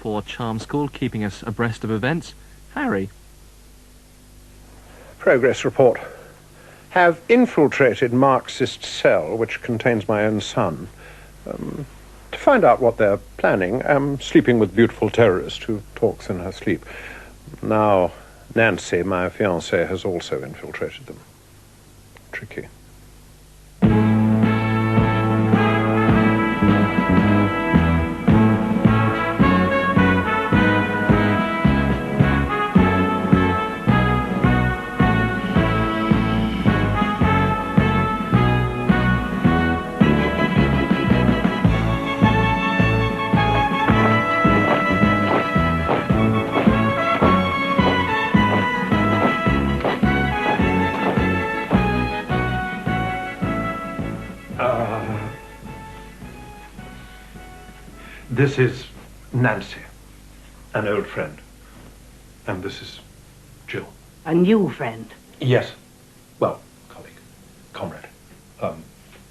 for Charm School, keeping us abreast of events. Harry. Progress report. Have infiltrated Marxist cell, which contains my own son, to find out what they're planning. Sleeping with beautiful terrorist who talks in her sleep. Now, Nancy, my fiancée, has also infiltrated them. Tricky. This is Nancy, an old friend. And this is Jill. A new friend? Yes. Well, colleague, comrade,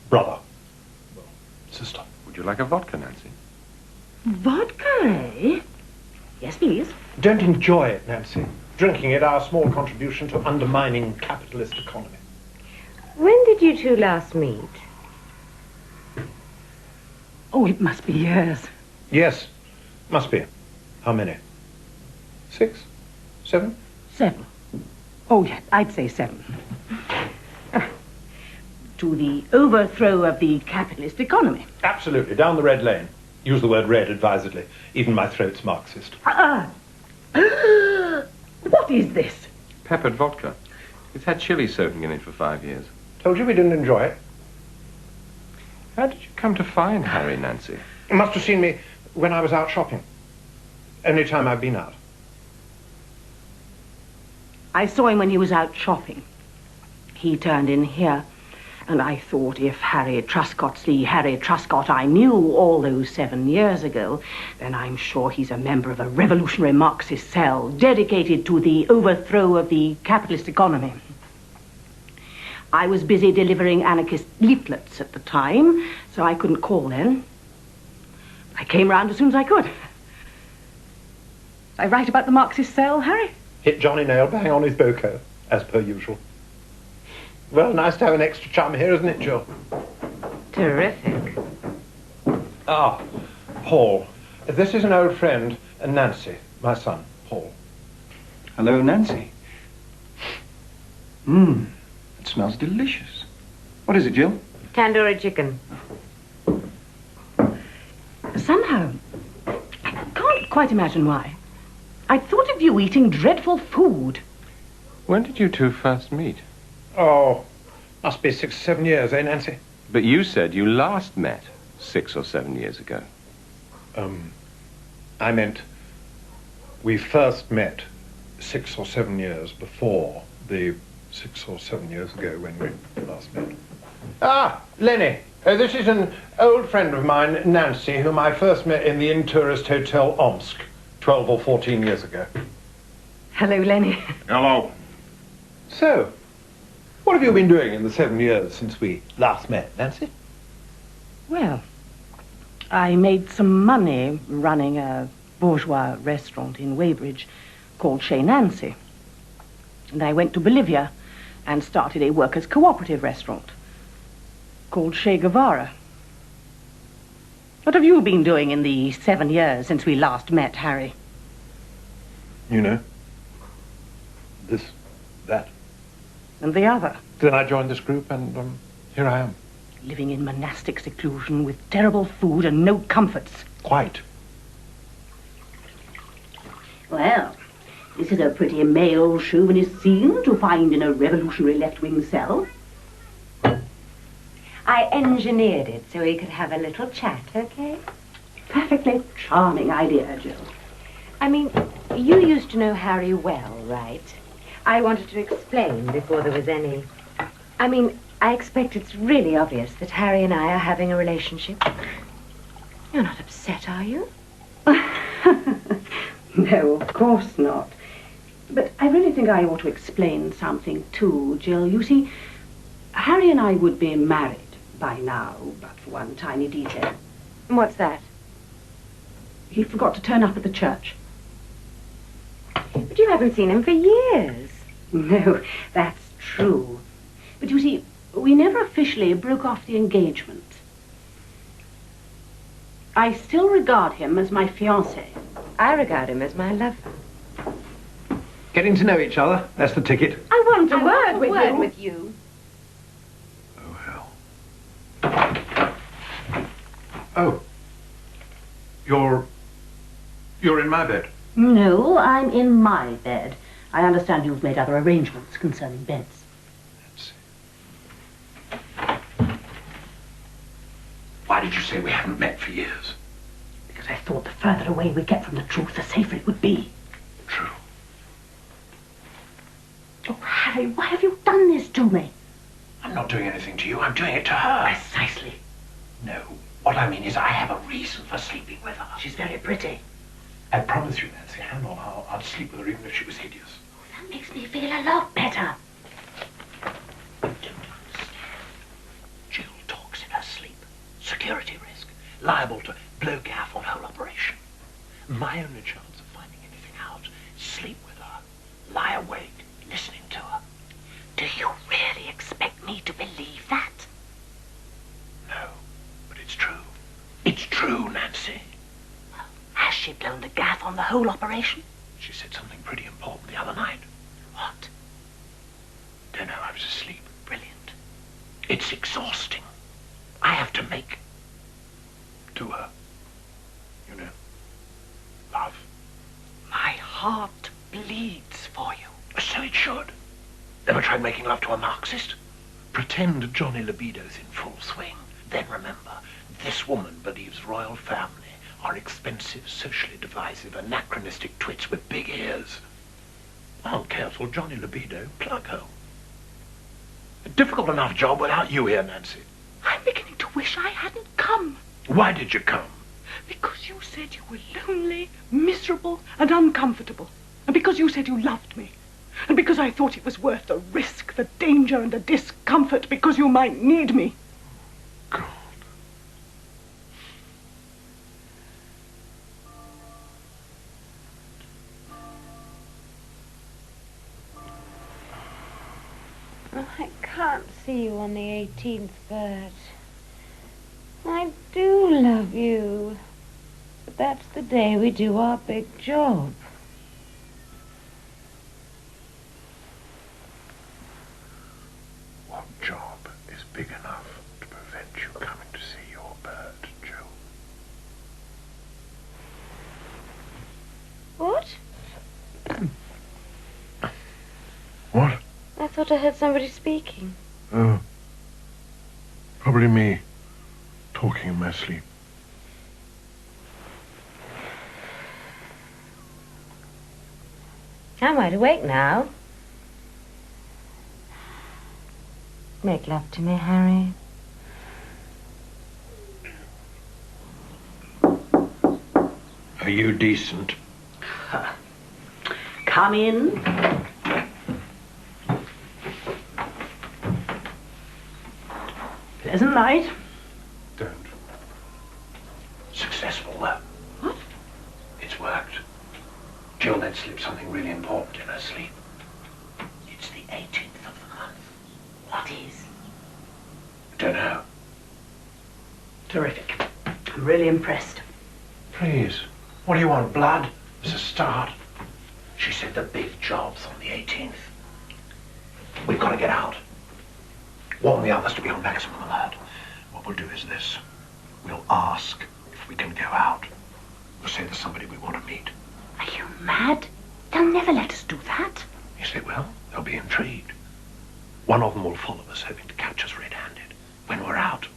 brother, well, sister. Would you like a vodka, Nancy? Vodka, eh? Yes, please. Don't enjoy it, Nancy. Drinking it, our small contribution to undermining capitalist economy. When did you two last meet? Oh, it must be years. Yes, must be. How many? 6? 7? 7. Oh, yeah, I'd say 7. To the overthrow of the capitalist economy. Absolutely, down the red lane. Use the word red advisedly. Even my throat's Marxist. What is this? Peppered vodka. It's had chili soaking in it for 5 years. Told you we didn't enjoy it. How did you come to find Harry, Nancy? You must have seen me when I was out shopping. Only time I've been out. I saw him when he was out shopping. He turned in here, and I thought if Harry Truscott's the Harry Truscott I knew all those 7 years ago, then I'm sure he's a member of a revolutionary Marxist cell dedicated to the overthrow of the capitalist economy. I was busy delivering anarchist leaflets at the time, so I couldn't call then. I came round as soon as I could. I write about the Marxist cell, Harry? Hit Johnny Nail bang on his boko, as per usual. Well, nice to have an extra chum here, isn't it, Jill? Terrific. Ah, Paul. This is an old friend, Nancy, my son, Paul. Hello, Nancy. It smells delicious. What is it, Jill? Tandoori chicken. Somehow, I can't quite imagine why. I thought of you eating dreadful food. When did you two first meet? Oh, must be 6 or 7 years, eh, Nancy? But you said you last met 6 or 7 years ago. I meant we first met 6 or 7 years before the 6 or 7 years ago when we last met. Ah, Lenny. This is an old friend of mine, Nancy, whom I first met in the Intourist Hotel Omsk 12 or 14 years ago. Hello, Lenny. Hello. So, what have you been doing in the 7 years since we last met, Nancy? Well, I made some money running a bourgeois restaurant in Weybridge called Chez Nancy. And I went to Bolivia and started a workers' cooperative restaurant called Che Guevara. What have you been doing in the 7 years since we last met, Harry? You know, this, that. And the other? Then I joined this group and here I am. Living in monastic seclusion with terrible food and no comforts. Quite. Well, this is a pretty male chauvinist scene to find in a revolutionary left-wing cell. I engineered it so we could have a little chat, okay? Perfectly charming idea, Jill. I mean, you used to know Harry well, right? I wanted to explain before there was any... I mean, I expect it's really obvious that Harry and I are having a relationship. You're not upset, are you? No, of course not. But I really think I ought to explain something too, Jill. You see, Harry and I would be married by now, but for one tiny detail. What's that? He forgot to turn up at the church. But you haven't seen him for years. No, that's true. But you see, we never officially broke off the engagement. I still regard him as my fiancé. I regard him as my lover. Getting to know each other, that's the ticket. I want a word with you. Oh, hell. Oh. You're in my bed. No, I'm in my bed. I understand you've made other arrangements concerning beds. Let's see. Why did you say we haven't met for years? Because I thought the further away we get from the truth, the safer it would be. True. Oh, Harry, why have you done this to me? I'm not doing anything to you. I'm doing it to her. Precisely. No. What I mean is I have a reason for sleeping with her. She's very pretty. I promise you, Nancy, hand on heart, I'd sleep with her even if she was hideous. Oh, that makes me feel a lot better. Jill talks in her sleep. Security risk. Liable to blow gaff on whole operation. My only chance of finding anything out is sleep with her. Lie awake, listening to her. Do you really expect me to believe that? No, but it's true. It's true, Nancy. Well, has she blown the gaff on the whole operation? She said something pretty important the other night. What? Don't know, I was asleep. Brilliant. It's exhausting. I have to make to her. You know, love. My heart bleeds for you. So it should. Ever tried making love to a Marxist? Pretend Johnny Libido's in full swing. Then remember, this woman believes royal family are expensive, socially divisive, anachronistic twits with big ears. Aren't careful, Johnny Libido, plug hole. A difficult enough job without you here, Nancy. I'm beginning to wish I hadn't come. Why did you come? Because you said you were lonely, miserable, and uncomfortable. And because you said you loved me. And because I thought it was worth the risk, the danger, and the discomfort, because you might need me. God. Oh, I can't see you on the 18th, Bert. I do love you. But that's the day we do our big job. What job is big enough to prevent you coming to see your bird, Joe? What? What? I thought I heard somebody speaking. Oh. Probably me. Talking in my sleep. I'm wide awake now. Make love to me, Harry. Are you decent? Come in. Pleasant night. Don't. Successful, though. What? It's worked. Jill let slip something really important in her sleep. It's the 18th of the month. What is? Don't know. Terrific. I'm really impressed. Please. What do you want, blood? It's a start. She said the big job's on the 18th. We've got to get out. Warn the others to be on maximum alert. What we'll do is this. We'll ask if we can go out. We'll say there's somebody we want to meet. Are you mad? They'll never let us do that. Yes, they will. They'll be intrigued. One of them will follow us, hoping to catch us red-handed. When we're out,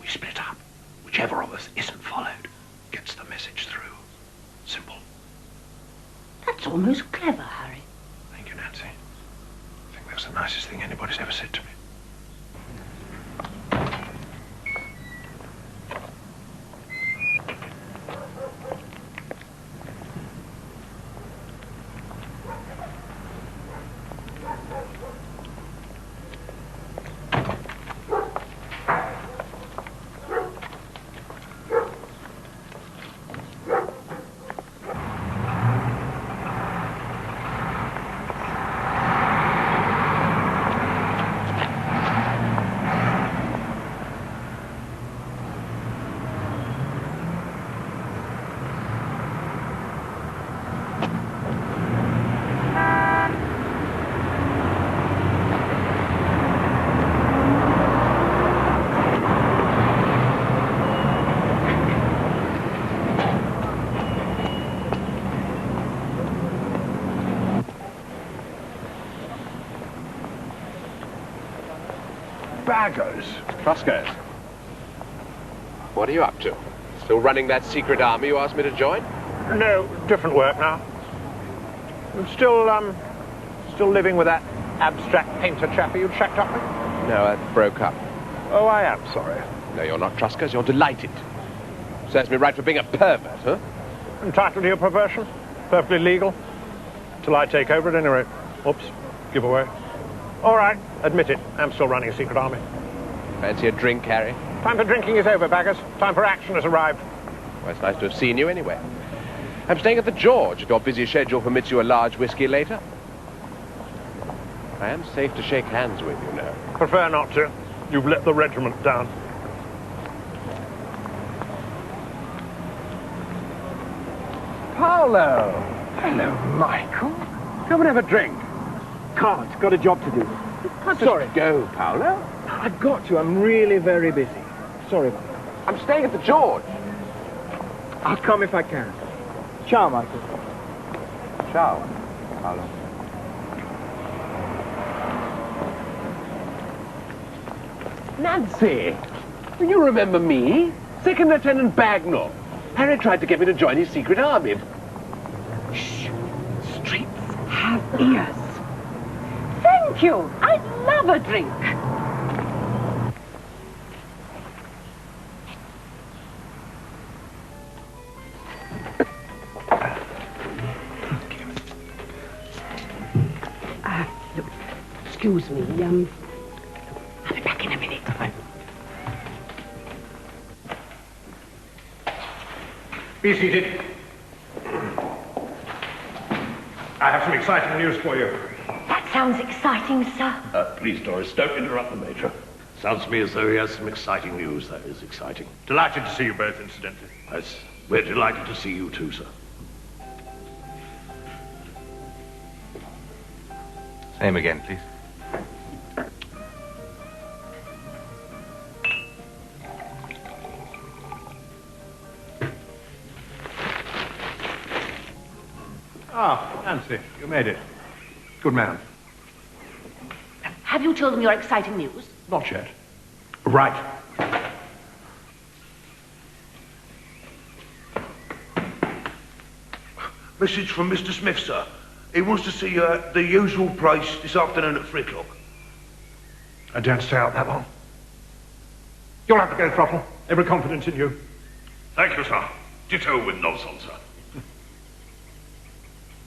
we split up. Whichever of us isn't followed gets the message through. Simple. That's almost clever, Harry. Thank you, Nancy. I think that's the nicest thing anybody's ever said to me. Baggers. Truscos. What are you up to? Still running that secret army you asked me to join? No, different work now. I'm still living with that abstract painter chappie you shacked up with? No, that broke up. Oh, I am sorry. No, you're not Truscos, you're delighted. Serves me right for being a pervert, huh? Entitled to your perversion? Perfectly legal? Till I take over at any rate. Oops, give away. All right, admit it. I'm still running a secret army. Fancy a drink, Harry? Time for drinking is over, Baggers. Time for action has arrived. Well, it's nice to have seen you anyway. I'm staying at the George if your busy schedule permits you a large whiskey later. I am safe to shake hands with you now. Prefer not to. You've let the regiment down. Paolo. Hello, Michael. Come and have a drink. Can't. Got a job to do. Can't just go, Paolo. I've got to. I'm really very busy. Sorry. I'm staying at the George. I'll come if I can. Ciao, Michael. Ciao, Paolo. Nancy, do you remember me? Second Lieutenant Bagnall. Harry tried to get me to join his secret army. Shh. Streets have ears. Thank you. I'd love a drink. Look, excuse me, I'll be back in a minute. Be seated. I have some exciting news for you. That sounds exciting, sir. Please, Doris, don't interrupt the Major. Sounds to me as though he has some exciting news. That is exciting. Delighted to see you both, incidentally. Yes, we're delighted to see you too, sir. Same again, please. Ah, Nancy, you made it. Good man. Have you told them your exciting news? Not yet. Right. Message from Mr. Smith, sir. He wants to see you at the usual place this afternoon at 3 o'clock. I daren't stay out that long. You'll have to go, Throttle. Every confidence in you. Thank you, sir. Ditto with nobs on, sir.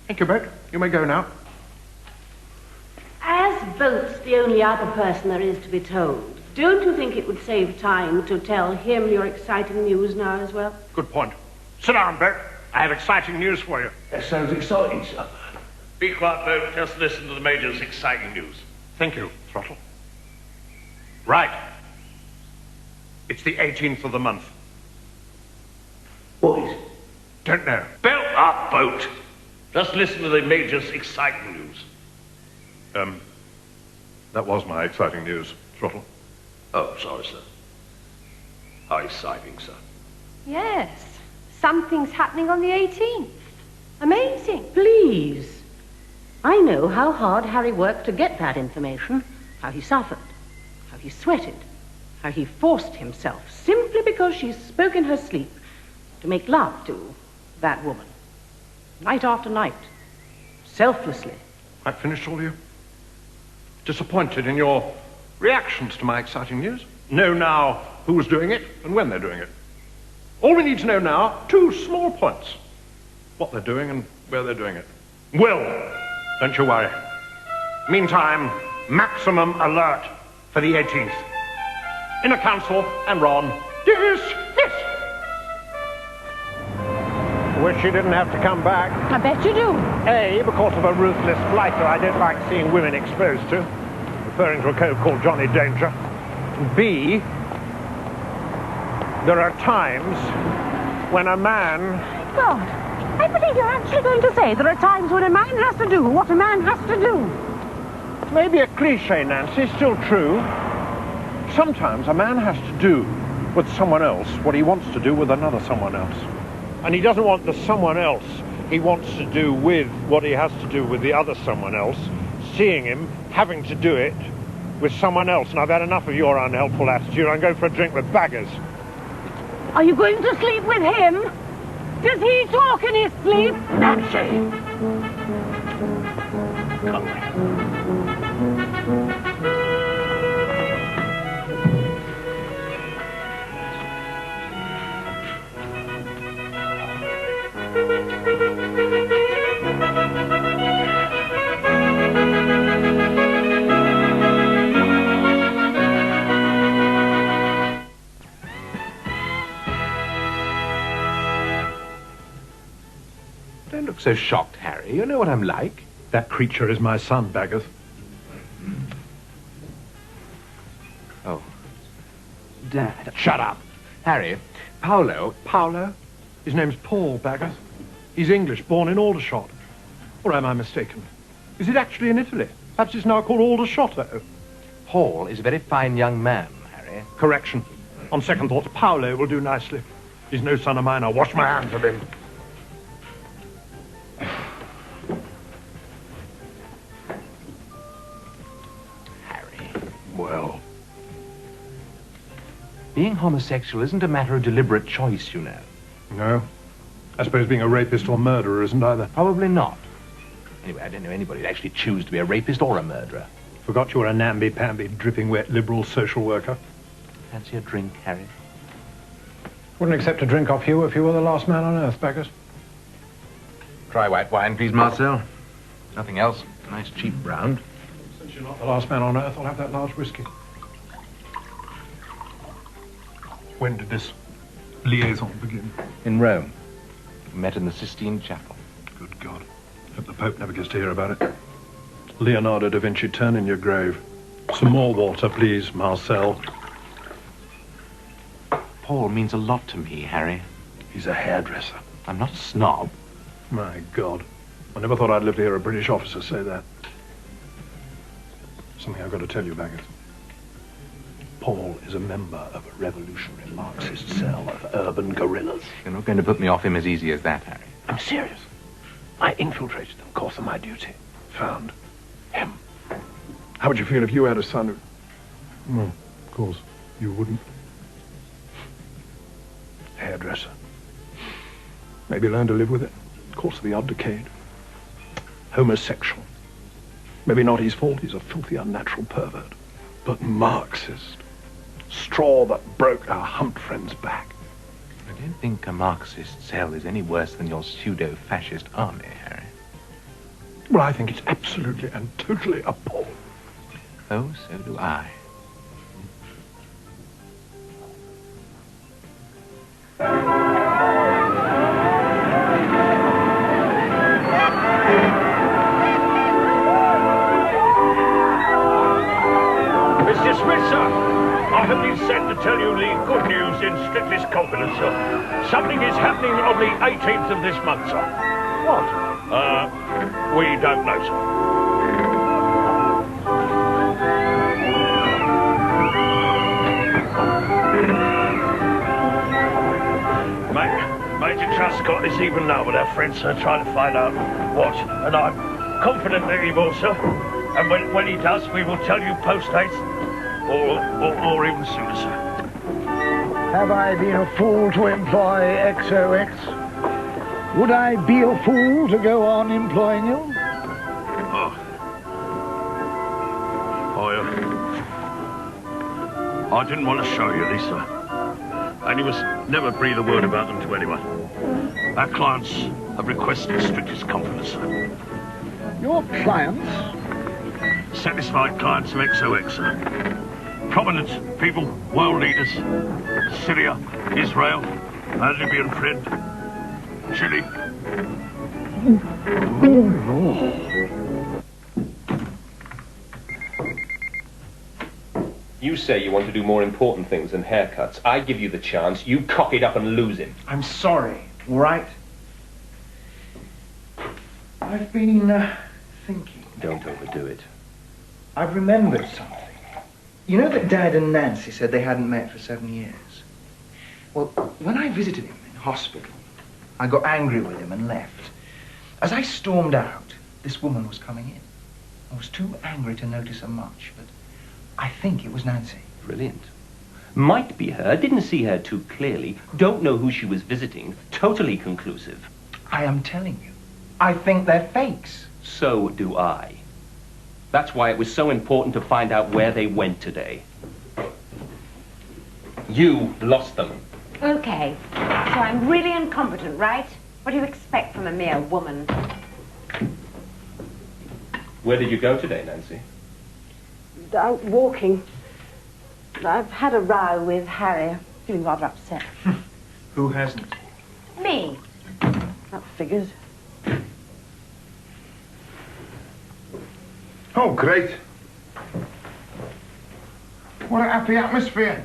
Thank you, Beck. You may go now. As Boat's the only other person there is to be told, don't you think it would save time to tell him your exciting news now as well? Good point. Sit down, Beck. I have exciting news for you. That sounds exciting, sir. Be quiet, Boat. Just listen to the Major's exciting news. Thank you, Throttle. Right. It's the 18th of the month. What is it? Don't know. Belt up, Boat. Just listen to the Major's exciting news. That was my exciting news, Throttle. Oh, sorry, sir. How exciting, sir. Yes. Something's happening on the 18th. Amazing. Please. I know how hard Harry worked to get that information, how he suffered, how he sweated, how he forced himself, simply because she spoke in her sleep, to make love to that woman. Night after night. Selflessly. I finished all you? Disappointed in your reactions to my exciting news? Know now who's doing it and when they're doing it. All we need to know now, 2 small points. What they're doing and where they're doing it. Will, don't you worry. Meantime, maximum alert for the 18th. Inner Council and Ron, dismiss! Wish you didn't have to come back. I bet you do. A, because of a ruthless blighter I don't like seeing women exposed to, referring to a cove called Johnny Danger. B, there are times when a man... God, I believe you're actually going to say there are times when a man has to do what a man has to do. Maybe a cliche, Nancy, still true. Sometimes a man has to do with someone else what he wants to do with another someone else. And he doesn't want the someone else he wants to do with what he has to do with the other someone else, seeing him, having to do it, with someone else, and I've had enough of your unhelpful attitude. I'm going for a drink with Baggers. Are you going to sleep with him? Does he talk in his sleep? Nancy! Come away. Don't look so shocked, Harry. You know what I'm like. That creature is my son, Baggers. Oh. Dad. Shut up. Harry, Paolo... Paolo? His name's Paul, Baggers. He's English, born in Aldershot. Or am I mistaken? Is it actually in Italy? Perhaps it's now called Aldershot. Paul is a very fine young man, Harry. Correction. On second thoughts, Paolo will do nicely. He's no son of mine. I'll wash my hands of him. Well, being homosexual isn't a matter of deliberate choice, you know. No. I suppose being a rapist or murderer isn't either. Probably not. Anyway, I don't know anybody who'd actually choose to be a rapist or a murderer. Forgot you were a namby-pamby, dripping wet liberal social worker. Fancy a drink, Harry? Wouldn't accept a drink off you if you were the last man on earth, Baggers. Try white wine, please, Marcel. Nothing else. Nice cheap brown. Since you're not the last man on earth, I'll have that large whiskey. When did this liaison begin? In Rome. We met in the Sistine Chapel. Good God. Hope the Pope never gets to hear about it. Leonardo da Vinci, turn in your grave. Some more water, please, Marcel. Paul means a lot to me, Harry. He's a hairdresser. I'm not a snob. My God. I never thought I'd live to hear a British officer say that. Something I've got to tell you, Baggers. Paul is a member of a revolutionary Marxist cell of urban guerrillas. You're not going to put me off him as easy as that, Harry. I'm serious. I infiltrated them, course of my duty. Found him. How would you feel if you had a son who... Well, of course, you wouldn't. Hairdresser. Maybe learn to live with it. Course of the odd decade. Homosexual. Maybe not his fault, he's a filthy, unnatural pervert. But Marxist. Straw that broke our humped friend's back. I don't think a Marxist cell is any worse than your pseudo-fascist army, Harry. Well, I think it's absolutely and totally appalling. Oh, so do I. Mr. Smith, sir, I have been sent to tell you the good news in strictest confidence, sir. Something is happening on the 18th of this month, sir. What? We don't know, sir. Major Truscott is even now with our friends, sir, trying to find out what, and I'm confident that he will, sir. And when he does, we will tell you post-haste, or even sooner, sir. Have I been a fool to employ XOX? Would I be a fool to go on employing you? I didn't want to show you this, sir. And you must never breathe a word about them to anyone. Our clients have requested strictest confidence, sir. Your clients? Satisfied clients of XOX, sir. Prominent people, world leaders, Syria, Israel, our Libyan friend, Chile. You say you want to do more important things than haircuts. I give you the chance, you cock it up and lose him. I'm sorry, all right? I've been thinking. Don't overdo it. I've remembered something. You know that Dad and Nancy said they hadn't met for 7 years? Well, when I visited him in hospital, I got angry with him and left. As I stormed out, this woman was coming in. I was too angry to notice her much, but I think it was Nancy. Brilliant. Might be her. Didn't see her too clearly. Don't know who she was visiting. Totally conclusive. I am telling you. I think they're fakes. So do I. That's why it was so important to find out where they went today. You lost them. Okay, so I'm really incompetent, right? What do you expect from a mere woman? Where did you go today, Nancy? Out walking. I've had a row with Harry. I'm feeling rather upset. Who hasn't? Me. That figures. Oh, great. What a happy atmosphere.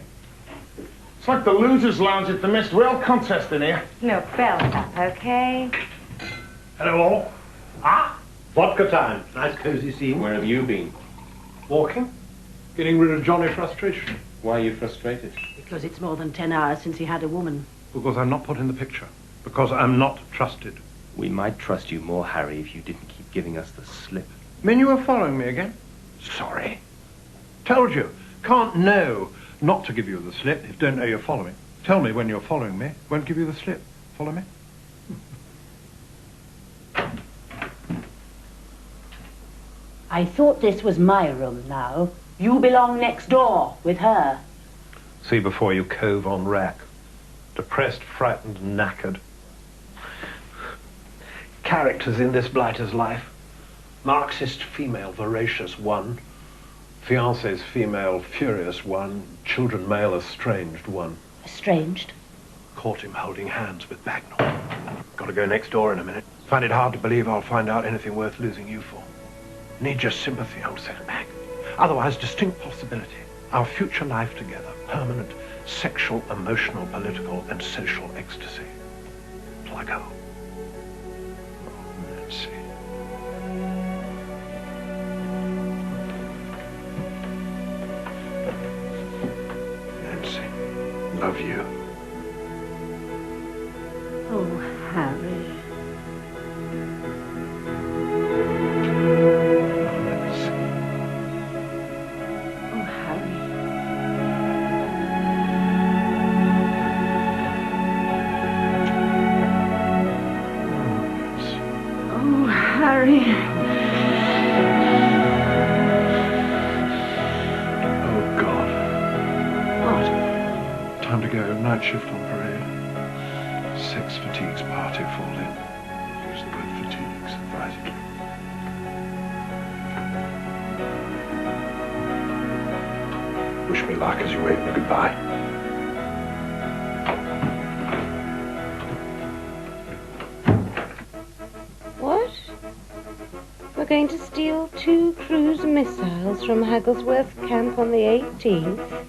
It's like the losers' lounge at the Missed World contest in here. Look, Bell's up, okay? Hello, all. Ah, vodka time. Nice cosy scene. Where have you been? Walking. Getting rid of Johnny frustration. Why are you frustrated? Because it's more than 10 hours since he had a woman. Because I'm not put in the picture. Because I'm not trusted. We might trust you more, Harry, if you didn't keep giving us the slip. Mean you were following me again? Sorry. Told you. Can't know not to give you the slip if don't know you're following. Tell me when you're following me. Won't give you the slip. Follow me? I thought this was my room now. You belong next door with her. See before you cove on rack. Depressed, frightened, knackered. Characters in this blighter's life. Marxist female, voracious one. Fiancés female, furious one. Children male, estranged one. Estranged? Caught him holding hands with Bagnall. Got to go next door in a minute. Find it hard to believe I'll find out anything worth losing you for. Need your sympathy, old setback. Otherwise, distinct possibility. Our future life together. Permanent sexual, emotional, political, and social ecstasy. Pluggo. Oh, let's see. Nancy, love you. Oh, Harry. Night shift on parade. Sex fatigues party fall in. Use the word fatigues advisedly. Wish me luck as you wave me goodbye. What? We're going to steal 2 cruise missiles from Hagglesworth Camp on the 18th?